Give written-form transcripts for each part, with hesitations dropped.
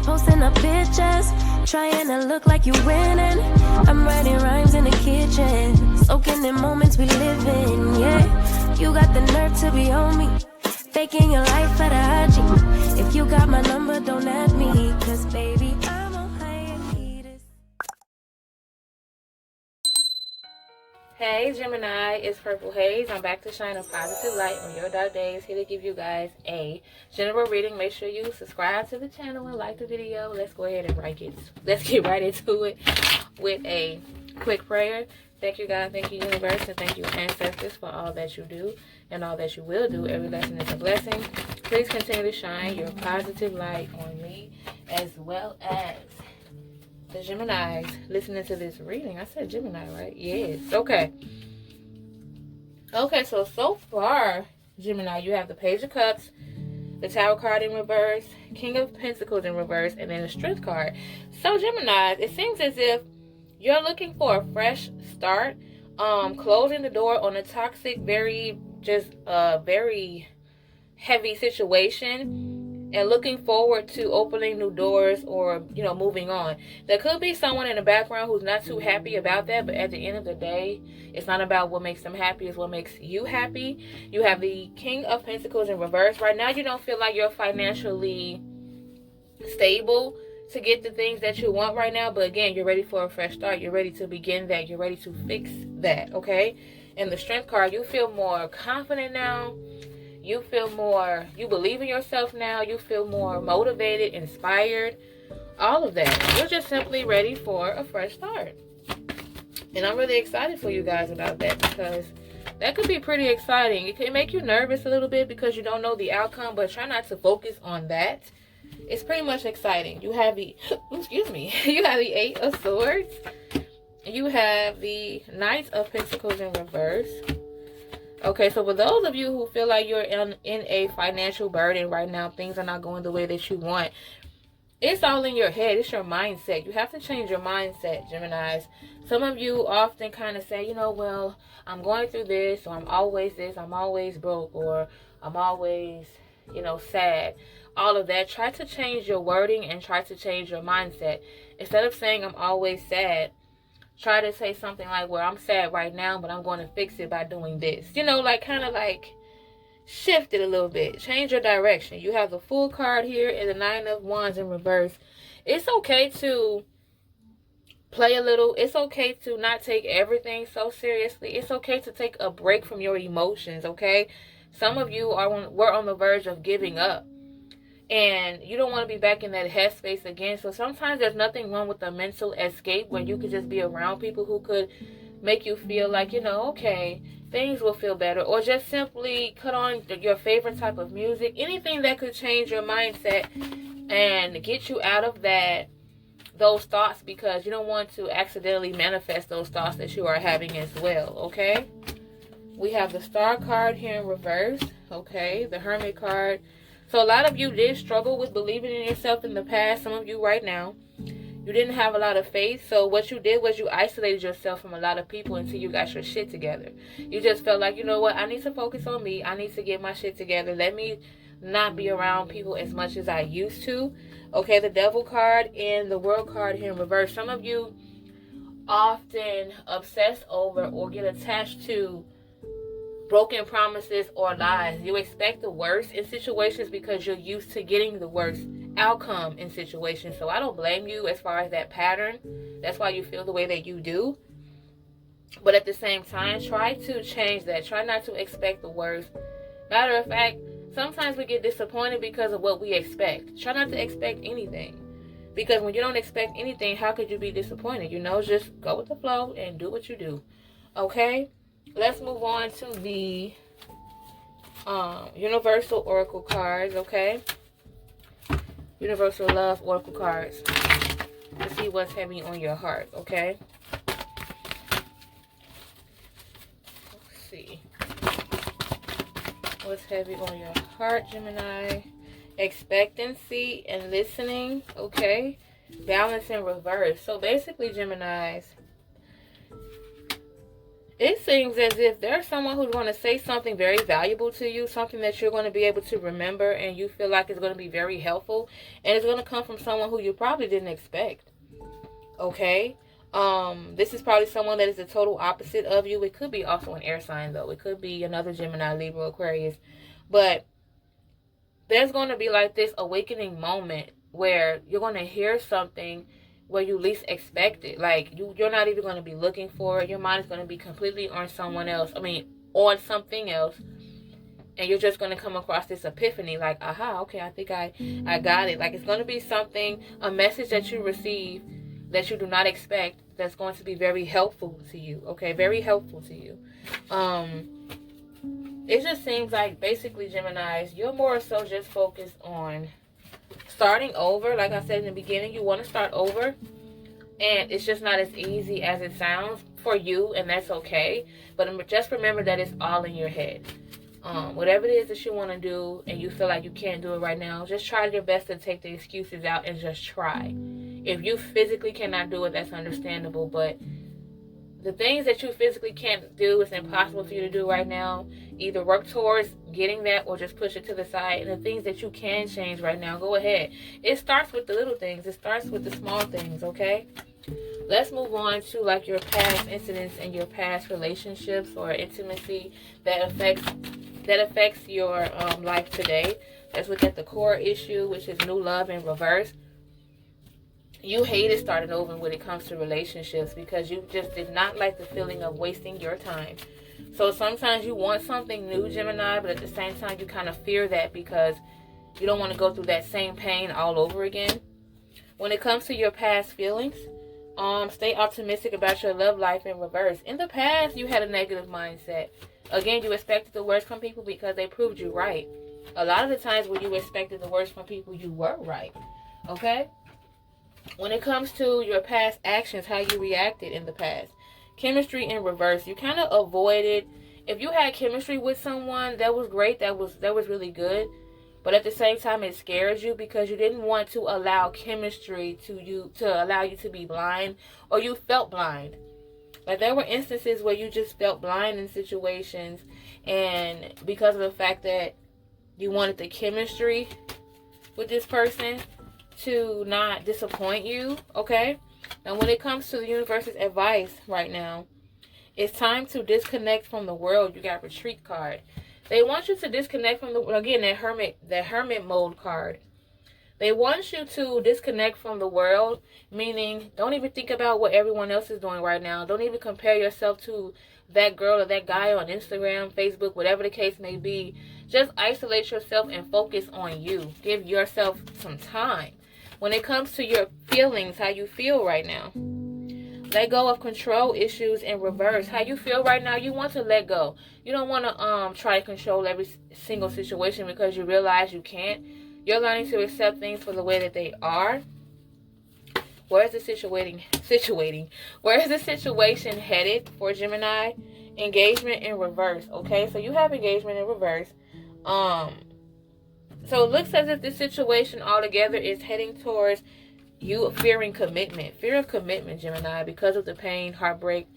posting up pictures, trying to look like you winning. I'm writing rhymes in the kitchen, soaking in moments we live in, yeah. You got the nerve to be on me, faking your life for the IG. If you got my number, don't add me, cause baby, I'm on hiatus. Hey Gemini, it's Purple Hayez. I'm back to shine a positive light on your dark days. Here to give you guys a general reading. Make sure you subscribe to the channel and like the video. Let's go ahead and let's get right into it with a quick prayer. Thank you God, thank you universe, and thank you ancestors for all that you do and all that you will do. Every lesson is a blessing. Please continue to shine your positive light on me as well as the Geminis listening to this reading. I said Gemini, right? Yes. Okay. Okay, so far, Gemini, you have the Page of Cups, the Tower card in reverse, King of Pentacles in reverse, and then the Strength card. So, Gemini, it seems as if you're looking for a fresh start, closing the door on a toxic, very heavy situation, and looking forward to opening new doors or, moving on. There could be someone in the background who's not too happy about that, but at the end of the day, it's not about what makes them happy, it's what makes you happy. You have the King of Pentacles in reverse. Right now, you don't feel like you're financially stable to get the things that you want right now, but again, you're ready for a fresh start. You're ready to begin that. You're ready to fix that, okay? And the Strength card, you feel more confident now. You feel more, you believe in yourself now. You feel more motivated, inspired, all of that. You're just simply ready for a fresh start. And I'm really excited for you guys about that, because that could be pretty exciting. It could make you nervous a little bit because you don't know the outcome, but try not to focus on that. It's pretty much exciting. You have the, you have the Eight of Swords. You have the Knight of Pentacles in reverse. Okay, so for those of you who feel like you're in a financial burden right now, things are not going the way that you want, it's all in your head. It's your mindset. You have to change your mindset, Geminis. Some of you often kind of say, well, I'm going through this, or I'm always this, I'm always broke, or I'm always, sad. All of that. Try to change your wording and try to change your mindset. Instead of saying I'm always sad, try to say something like, well, I'm sad right now, but I'm going to fix it by doing this. Kind of shift it a little bit. Change your direction. You have the Fool card here and the Nine of Wands in reverse. It's okay to play a little. It's okay to not take everything so seriously. It's okay to take a break from your emotions, okay? Some of you were on the verge of giving up, and you don't want to be back in that headspace again. So sometimes there's nothing wrong with a mental escape where you could just be around people who could make you feel like, okay, things will feel better. Or just simply cut on your favorite type of music. Anything that could change your mindset and get you out of those thoughts, because you don't want to accidentally manifest those thoughts that you are having as well, okay? We have the Star card here in reverse, okay? The Hermit card. So a lot of you did struggle with believing in yourself in the past. Some of you right now, you didn't have a lot of faith. So what you did was you isolated yourself from a lot of people until you got your shit together. You just felt like, what, I need to focus on me. I need to get my shit together. Let me not be around people as much as I used to. Okay, the Devil card and the World card here in reverse. Some of you often obsess over or get attached to broken promises or lies. You expect the worst in situations because you're used to getting the worst outcome in situations. So I don't blame you as far as that pattern. That's why you feel the way that you do. But at the same time, try to change that. Try not to expect the worst. Matter of fact, sometimes we get disappointed because of what we expect. Try not to expect anything. Because when you don't expect anything, how could you be disappointed? Just go with the flow and do what you do. Okay? Let's move on to the Universal Oracle cards, okay? Universal Love Oracle cards. To see what's heavy on your heart, okay? Let's see. What's heavy on your heart, Gemini? Expectancy and listening, okay? Balance in reverse. So basically, Geminis, It seems as if there's someone who's going to say something very valuable to you, something that you're going to be able to remember and you feel like it's going to be very helpful, and it's going to come from someone who you probably didn't expect. Okay? This is probably someone that is the total opposite of you. It could be also an air sign, though. It could be another Gemini, Libra, Aquarius. But there's going to be like this awakening moment where you're going to hear something where you least expect it. Like, you're not even going to be looking for it. Your mind is going to be completely on someone else. On something else. And you're just going to come across this epiphany. Like, aha, okay, I think I got it. Like, it's going to be something, a message that you receive that you do not expect, that's going to be very helpful to you. Okay, very helpful to you. It just seems like, basically, Geminis, you're more so just focused on starting over. Like I said in the beginning, you want to start over, and it's just not as easy as it sounds for you, and that's okay. But just remember that it's all in your head. Whatever it is that you want to do and you feel like you can't do it right now, just try your best to take the excuses out and just try. If you physically cannot do it, that's understandable, but the things that you physically can't do, it's impossible for you to do right now. Either work towards getting that or just push it to the side. And the things that you can change right now, go ahead. It starts with the little things. It starts with the small things, okay? Let's move on to like your past incidents and your past relationships or intimacy that affects your life today. Let's look at the core issue, which is new love in reverse. You hated starting over when it comes to relationships because you just did not like the feeling of wasting your time. So sometimes you want something new, Gemini, but at the same time you kind of fear that because you don't want to go through that same pain all over again. When it comes to your past feelings, stay optimistic about your love life in reverse. In the past, you had a negative mindset. Again, you expected the worst from people because they proved you right. A lot of the times when you expected the worst from people, you were right. Okay? When it comes to your past actions, how you reacted in the past. Chemistry in reverse. You kind of avoided. If you had chemistry with someone, that was great. That was really good. But at the same time, it scares you because you didn't want to allow chemistry to allow you to be blind, or you felt blind. Like, there were instances where you just felt blind in situations, and because of the fact that you wanted the chemistry with this person to not disappoint you, okay? Now, when it comes to the universe's advice right now, it's time to disconnect from the world. You got retreat card. They want you to disconnect from again, that hermit mode card. They want you to disconnect from the world, meaning don't even think about what everyone else is doing right now. Don't even compare yourself to that girl or that guy on Instagram, Facebook, whatever the case may be. Just isolate yourself and focus on you. Give yourself some time. When it comes to your feelings, how you feel right now, let go of control issues in reverse. How you feel right now, you want to let go. You don't want to try to control every single situation because you realize you can't. You're learning to accept things for the way that they are. Where is the situation headed for Gemini? Engagement in reverse. Okay, so you have engagement in reverse. So it looks as if this situation altogether is heading towards you fearing commitment. Fear of commitment, Gemini, because of the pain, heartbreak.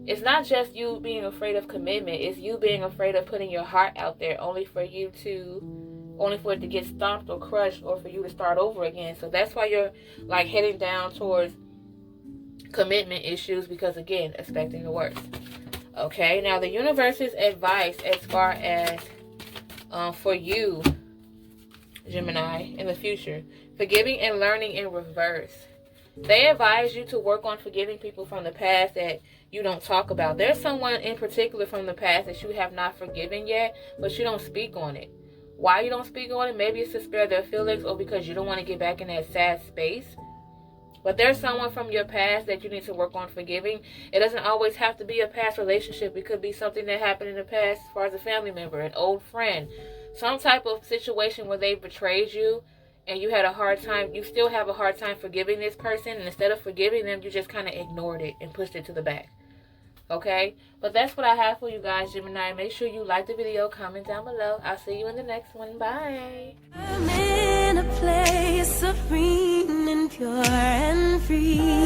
It's not just you being afraid of commitment. It's you being afraid of putting your heart out there only for it to get stomped or crushed or for you to start over again. So that's why you're like heading down towards commitment issues because, again, expecting the worst. Okay, now the universe's advice as far as for you, Gemini, in the future. Forgiving and learning in reverse. They advise you to work on forgiving people from the past that you don't talk about. There's someone in particular from the past that you have not forgiven yet, but you don't speak on it. Why you don't speak on it? Maybe it's to spare their feelings or because you don't want to get back in that sad space. But there's someone from your past that you need to work on forgiving. It doesn't always have to be a past relationship. It could be something that happened in the past as far as a family member, an old friend, some type of situation where they betrayed you and you had a hard time. You still have a hard time forgiving this person, and instead of forgiving them, you just kind of ignored it and pushed it to the back. Okay? But that's what I have for you guys, Gemini. Make sure you like the video, comment down below. I'll see you in the next one. Bye. I'm in a place serene and pure and free.